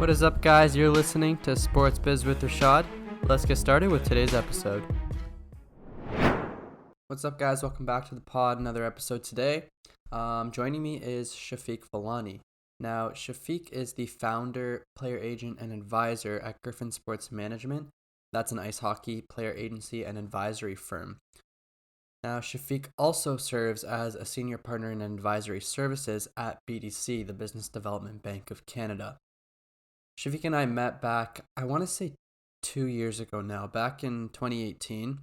What is up, guys? You're listening to Sports Biz with Rashad. Let's get started with today's episode. What's up, guys? Welcome back to the pod. Another episode today. Joining me is Shafiq Vallani. Now, Shafiq is the founder, player agent, and advisor at Gryphon Sports Management. That's an ice hockey player agency and advisory firm. Now, Shafiq also serves as a senior partner in advisory services at BDC, the Business Development Bank of Canada. Shafiq and I met back, I want to say 2 years ago now, back in 2018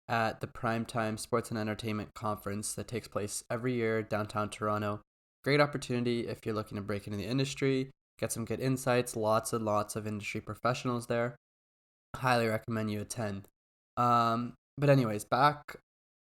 at the Primetime Sports and Entertainment Conference that takes place every year downtown Toronto. Great opportunity if you're looking to break into the industry, get some good insights, lots and lots of industry professionals there. Highly recommend you attend. But anyways, back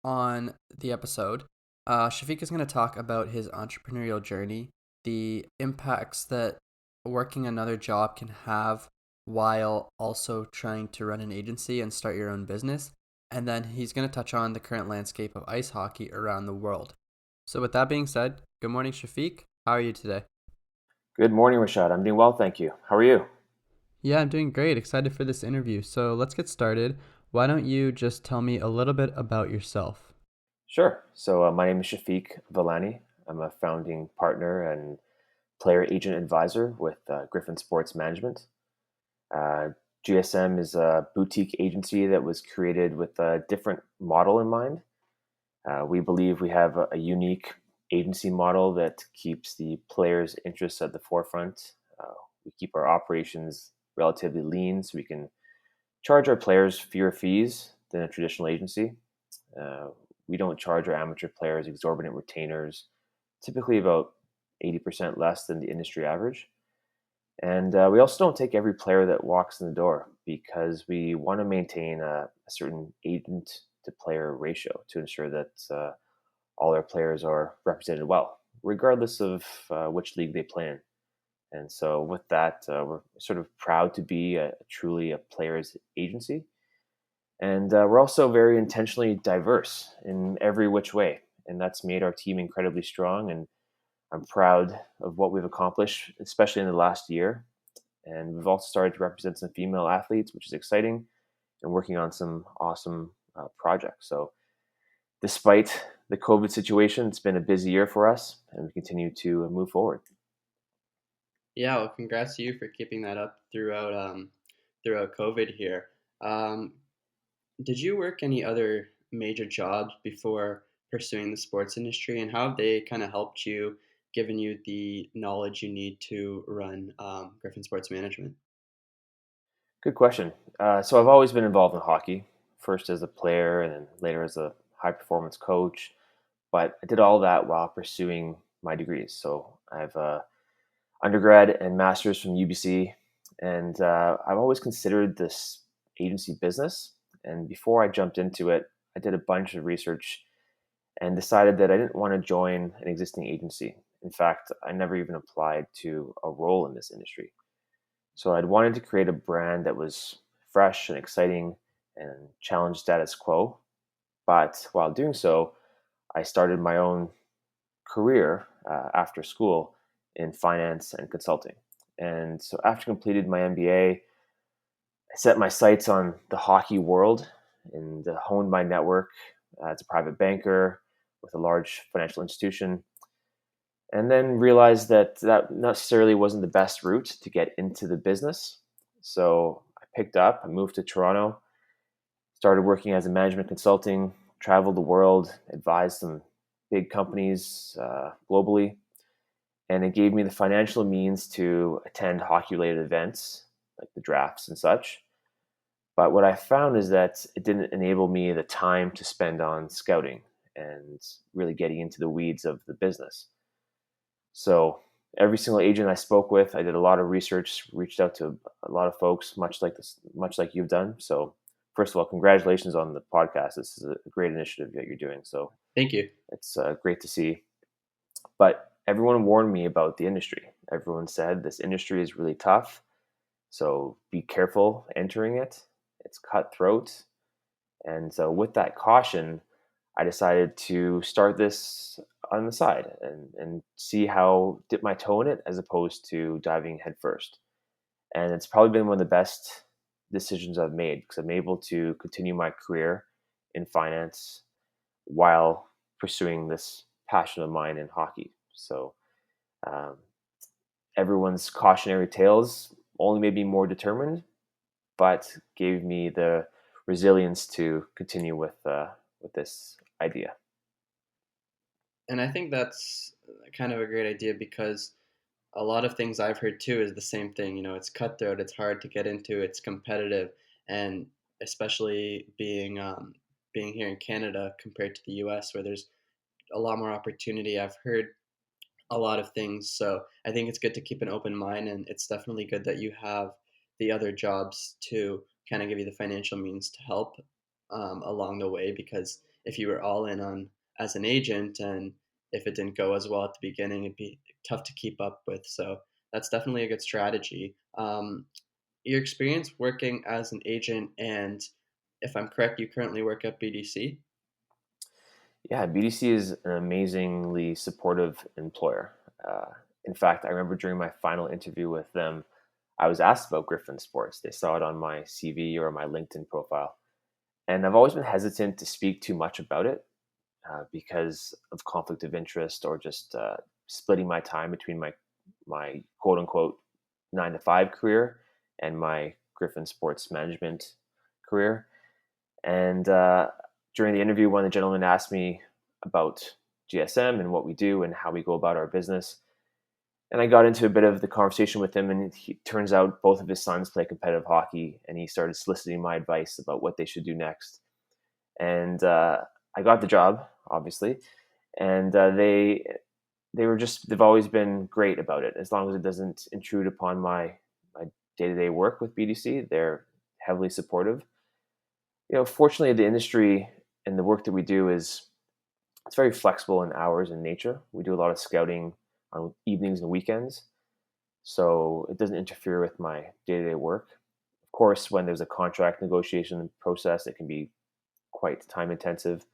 on the episode, Shafiq is going to talk about his entrepreneurial journey, the impacts that working another job can have while also trying to run an agency and start your own business. And then he's going to touch on the current landscape of ice hockey around the world. So with that being said, good morning, Shafiq. How are you today? Good morning, Rashad. I'm doing well, thank you. How are you? Yeah, I'm doing great. Excited for this interview. So let's get started. Why don't you just tell me a little bit about yourself? Sure. So my name is Shafiq Vallani. I'm a founding partner and player agent advisor with Gryphon Sports Management. Uh, GSM is a boutique agency that was created with a different model in mind. We believe we have a unique agency model that keeps the players' interests at the forefront. We keep our operations relatively lean so we can charge our players fewer fees than a traditional agency. Uh, we don't charge our amateur players exorbitant retainers, typically about 80% less than the industry average. And we also don't take every player that walks in the door because we want to maintain a certain agent to player ratio to ensure that all our players are represented well, regardless of which league they play in. And so, with that, we're sort of proud to be truly a players' agency. And we're also very intentionally diverse in every which way. And that's made our team incredibly strong. And I'm proud of what we've accomplished, especially in the last year. And we've also started to represent some female athletes, which is exciting, and working on some awesome projects. So, despite the COVID situation, it's been a busy year for us, and we continue to move forward. Yeah, well, congrats to you for keeping that up throughout COVID here. Um, did you work any other major jobs before pursuing the sports industry, and how have they kind of helped you, given you the knowledge you need to run Gryphon Sports Management? Good question. So, I've always been involved in hockey, first as a player and then later as a high performance coach. But I did all that while pursuing my degrees. So, I have undergrad and master's from UBC, and I've always considered this agency business. And before I jumped into it, I did a bunch of research and decided that I didn't want to join an existing agency. In fact, I never even applied to a role in this industry. So I'd wanted to create a brand that was fresh and exciting and challenge status quo. But while doing so, I started my own career after school in finance and consulting. And so after completed my MBA, I set my sights on the hockey world and honed my network as a private banker with a large financial institution. And then realized that that necessarily wasn't the best route to get into the business. So I moved to Toronto, started working as a management consulting, traveled the world, advised some big companies globally, and it gave me the financial means to attend hockey related events like the drafts and such. But what I found is that it didn't enable me the time to spend on scouting and really getting into the weeds of the business. So every single agent I spoke with, I did a lot of research, reached out to a lot of folks, much like you've done. So first of all, congratulations on the podcast. This is a great initiative that you're doing. So Thank you. it's great to see. But everyone warned me about the industry. Everyone said this industry is really tough. So be careful entering it. It's cutthroat. And so with that caution, I decided to start this on the side and see how dip my toe in it as opposed to diving headfirst. And it's probably been one of the best decisions I've made because I'm able to continue my career in finance while pursuing this passion of mine in hockey. So um, everyone's cautionary tales only made me more determined, but gave me the resilience to continue with this idea. And I think that's kind of a great idea because a lot of things I've heard too is the same thing. You know, it's cutthroat, it's hard to get into, it's competitive, and especially being here in Canada compared to the U.S. where there's a lot more opportunity. I've heard a lot of things, so I think it's good to keep an open mind, and it's definitely good that you have the other jobs to kind of give you the financial means to help along the way. Because if you were all in on as an agent, and if it didn't go as well at the beginning, it'd be tough to keep up with. So that's definitely a good strategy. Your experience working as an agent, and if I'm correct, you currently work at BDC. Yeah, BDC is an amazingly supportive employer. Uh, in fact, I remember during my final interview with them, I was asked about Gryphon Sports. They saw it on my CV or my LinkedIn profile. And I've always been hesitant to speak too much about it because of conflict of interest or just splitting my time between my quote unquote 9 to 5 career and my Gryphon Sports Management career. And during the interview, one of the gentlemen asked me about GSM and what we do and how we go about our business. And I got into a bit of the conversation with him, and turns out both of his sons play competitive hockey, and he started soliciting my advice about what they should do next. And I got the job, obviously, and they've always been great about it. As long as it doesn't intrude upon my day to day work with BDC, they're heavily supportive. Fortunately, the industry and the work that we do is it's very flexible in hours and nature. We do a lot of scouting on evenings and weekends, so it doesn't interfere with my day to day work. Of course, when there's a contract negotiation process, it can be quite time intensive.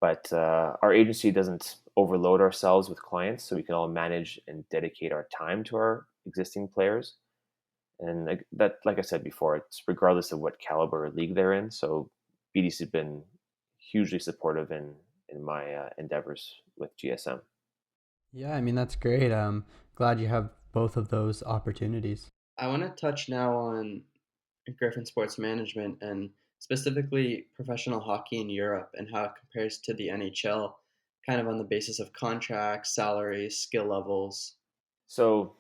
But our agency doesn't overload ourselves with clients, so we can all manage and dedicate our time to our existing players. And like I said before, it's regardless of what caliber or league they're in. So BDC has been hugely supportive in my endeavors with GSM. Yeah, I mean that's great. Glad you have both of those opportunities. I want to touch now on Griffin Sports Management and specifically professional hockey in Europe and how it compares to the NHL, kind of on the basis of contracts, salaries, skill levels. So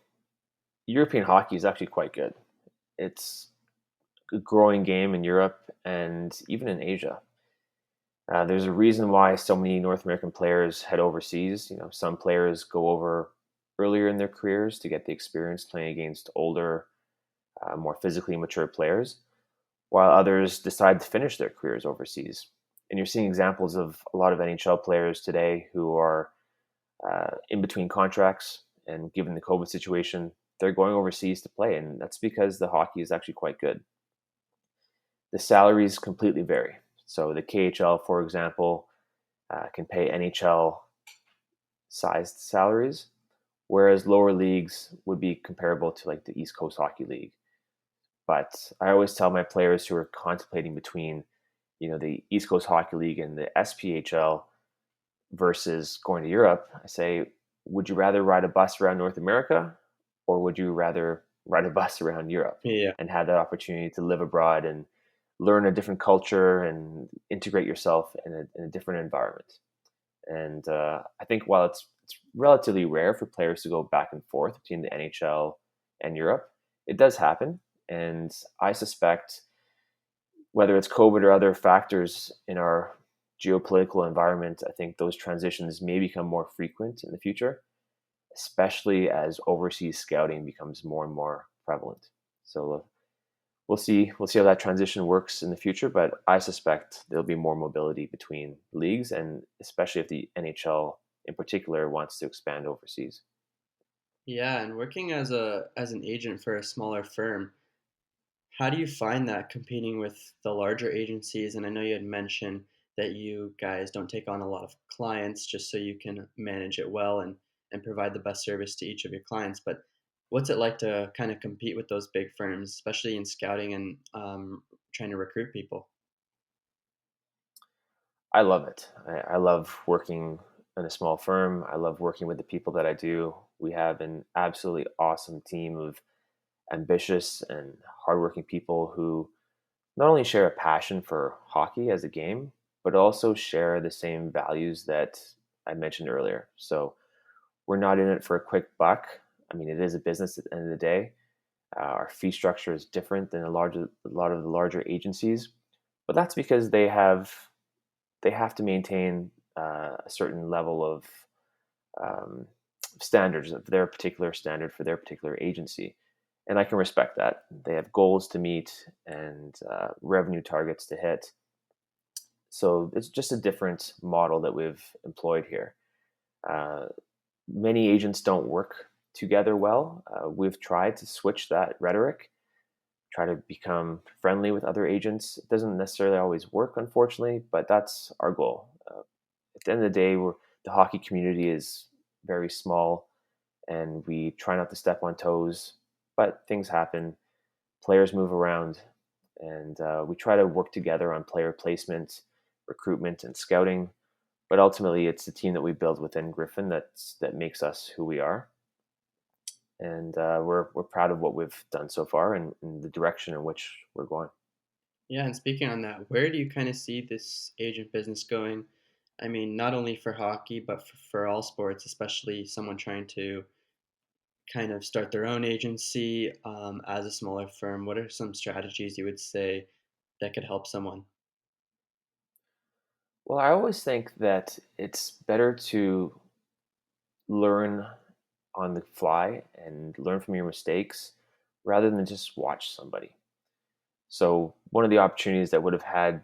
European hockey is actually quite good. It's a growing game in Europe and even in Asia. There's a reason why so many North American players head overseas. Some players go over earlier in their careers to get the experience playing against older, more physically mature players, while others decide to finish their careers overseas. And you're seeing examples of a lot of NHL players today who are in between contracts, and given the COVID situation, they're going overseas to play, and that's because the hockey is actually quite good. The salaries completely vary. So the KHL, for example, can pay NHL sized salaries, whereas lower leagues would be comparable to like the East Coast Hockey League. But I always tell my players who are contemplating between, the East Coast Hockey League and the SPHL versus going to Europe, I say, would you rather ride a bus around North America, or would you rather ride a bus around Europe Yeah. and have that opportunity to live abroad and learn a different culture and integrate yourself in a different environment? And I think while it's relatively rare for players to go back and forth between the NHL and Europe, it does happen. And I suspect whether it's COVID or other factors in our geopolitical environment, I think those transitions may become more frequent in the future, especially as overseas scouting becomes more and more prevalent. So we'll see. We'll see how that transition works in the future, but I suspect there'll be more mobility between leagues, and especially if the NHL in particular wants to expand overseas. Yeah, and working as an agent for a smaller firm, how do you find that competing with the larger agencies? And I know you had mentioned that you guys don't take on a lot of clients just so you can manage it well and provide the best service to each of your clients. But What's it like to kind of compete with those big firms, especially in scouting and trying to recruit people? I love it. I love working in a small firm. I love working with the people that I do. We have an absolutely awesome team of ambitious and hardworking people who not only share a passion for hockey as a game, but also share the same values that I mentioned earlier. So we're not in it for a quick buck. I mean, it is a business at the end of the day. Our fee structure is different than a lot of the larger agencies, but that's because they have to maintain a certain level of um, standards of their particular standard for their particular agency. And I can respect that. They have goals to meet and revenue targets to hit. So it's just a different model that we've employed here. Uh, Many agents don't work together well. We've tried to switch that rhetoric, try to become friendly with other agents. It doesn't necessarily always work, unfortunately, but that's our goal. At the end of the day, the hockey community is very small, and we try not to step on toes. But things happen, players move around, and we try to work together on player placement, recruitment, and scouting. But ultimately, it's the team that we build within Gryphon that makes us who we are, and we're proud of what we've done so far and the direction in which we're going. Yeah, and speaking on that, where do you kind of see this agent business going? I mean, not only for hockey, but for all sports, especially someone trying to kind of start their own agency as a smaller firm. What are some strategies you would say that could help someone? Well, I always think that it's better to learn on the fly and learn from your mistakes rather than just watch somebody. So, one of the opportunities that would have had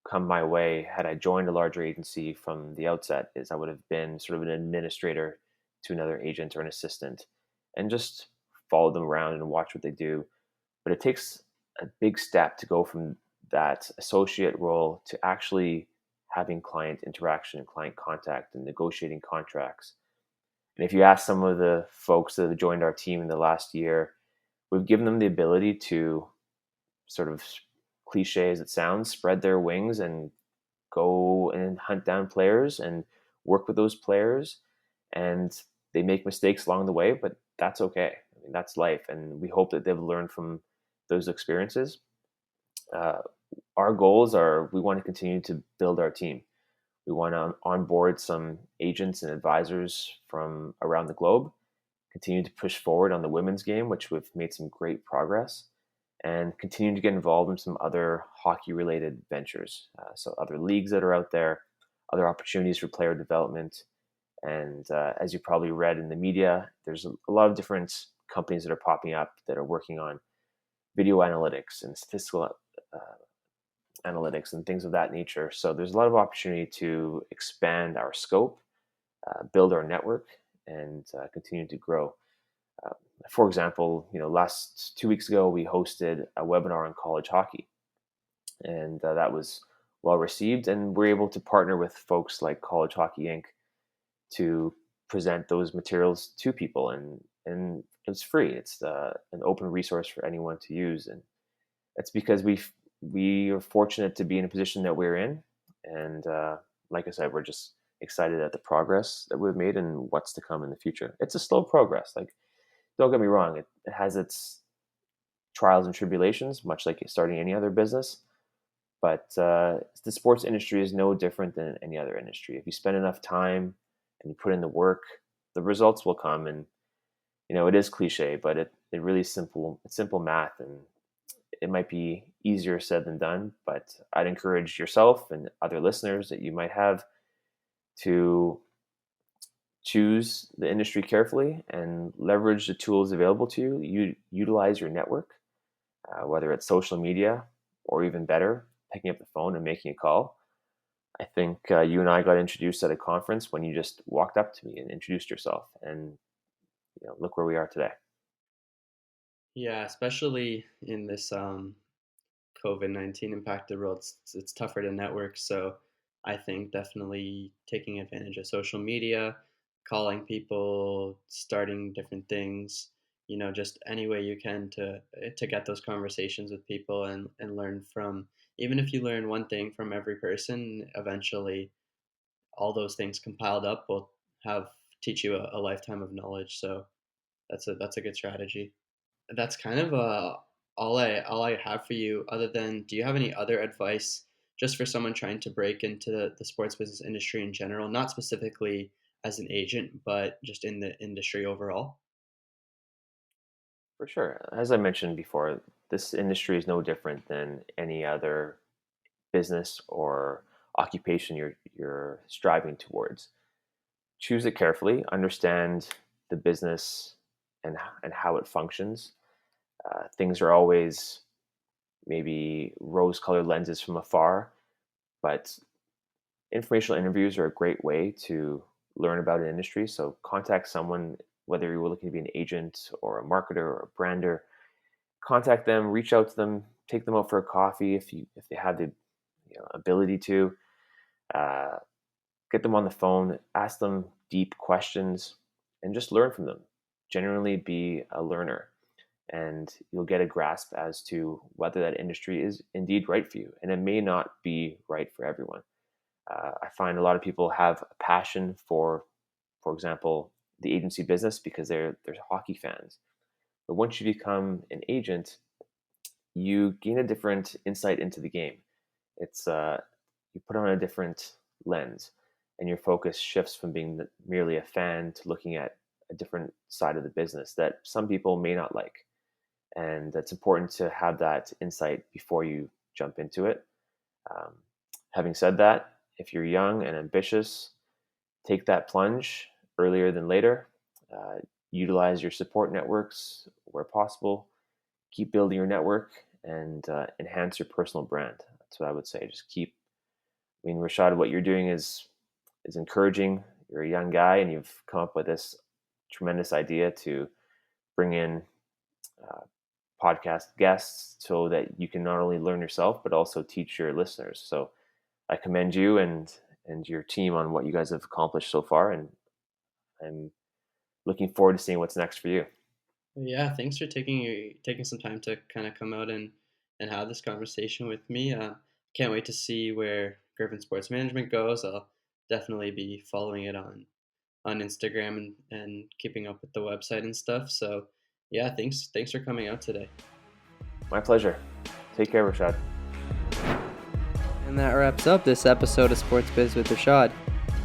come my way had I joined a larger agency from the outset is I would have been sort of an administrator to another agent or an assistant and just follow them around and watch what they do. But it takes a big step to go from that associate role to actually having client interaction and client contact and negotiating contracts. And if you ask some of the folks that have joined our team in the last year, we've given them the ability to sort of cliche as it sounds, spread their wings and go and hunt down players and work with those players. And they make mistakes along the way, but that's okay. I mean, that's life. And we hope that they've learned from those experiences. Uh, our goals are we want to continue to build our team. We want to onboard some agents and advisors from around the globe, continue to push forward on the women's game, which we've made some great progress, and continue to get involved in some other hockey related ventures. So, other leagues that are out there, other opportunities for player development. And as you probably read in the media, there's a lot of different companies that are popping up that are working on video analytics and statistical analytics and things of that nature. So, there's a lot of opportunity to expand our scope, build our network, and continue to grow. Uh, for example, last 2 weeks ago, we hosted a webinar on college hockey, and that was well received. And we're able to partner with folks like College Hockey Inc. to present those materials to people, and it's free. It's an open resource for anyone to use, and it's because we are fortunate to be in a position that we're in, and like I said, we're just excited at the progress that we've made and what's to come in the future. It's a slow progress. Like, don't get me wrong, it has its trials and tribulations, much like starting any other business. But the sports industry is no different than any other industry. If you spend enough time and you put in the work, the results will come. And it is cliche, but it really is simple. It's simple math, and it might be easier said than done. But I'd encourage yourself and other listeners that you might have to choose the industry carefully and leverage the tools available to you. You utilize your network, whether it's social media or even better, picking up the phone and making a call. I think you and I got introduced at a conference when you just walked up to me and introduced yourself, and look where we are today. Yeah, especially in this COVID-19 impacted world, it's tougher to network. So I think definitely taking advantage of social media, calling people, starting different things. just any way you can to get those conversations with people and learn from, even if you learn one thing from every person, eventually all those things compiled up will have teach you a lifetime of knowledge. So that's a good strategy. That's kind of all I have for you. Other than, do you have any other advice just for someone trying to break into the sports business industry in general, not specifically as an agent, but just in the industry overall? For sure. As I mentioned before, this industry is no different than any other business or occupation you're striving towards. Choose it carefully, understand the business and how it functions. Things are always maybe rose-colored lenses from afar, but informational interviews are a great way to learn about an industry. So contact someone, whether you're looking to be an agent or a marketer or a brander. Contact them, reach out to them, take them out for a coffee if they have the ability to. Uh, get them on the phone, ask them deep questions, and just learn from them. Genuinely be a learner, and you'll get a grasp as to whether that industry is indeed right for you. And it may not be right for everyone. I find a lot of people have a passion for example, the agency business because they're hockey fans. But once you become an agent, you gain a different insight into the game. It's you put on a different lens, and your focus shifts from being merely a fan to looking at a different side of the business that some people may not like. And it's important to have that insight before you jump into it. Um, Having said that, if you're young and ambitious, take that plunge earlier than later. Uh, Utilize your support networks where possible. Keep building your network and enhance your personal brand. That's what I would say. Just keep. I mean, Rashad, what you're doing is encouraging. You're a young guy, and you've come up with this tremendous idea to bring in uh, podcast guests so that you can not only learn yourself but also teach your listeners. So I commend you and your team on what you guys have accomplished so far, and I'm looking forward to seeing what's next for you. Well, yeah, thanks for taking some time to kind of come out and have this conversation with me. Can't wait to see where Gryphon Sports Management goes. I'll definitely be following it on Instagram and keeping up with the website and stuff. So yeah, thanks for coming out today. My pleasure. Take care, Rashad. And that wraps up this episode of Sports Biz with Rashad.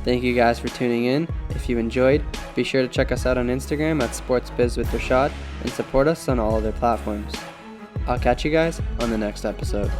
Thank you guys for tuning in. If you enjoyed, be sure to check us out on Instagram at SportsBiz with Rashad and support us on all other platforms. I'll catch you guys on the next episode.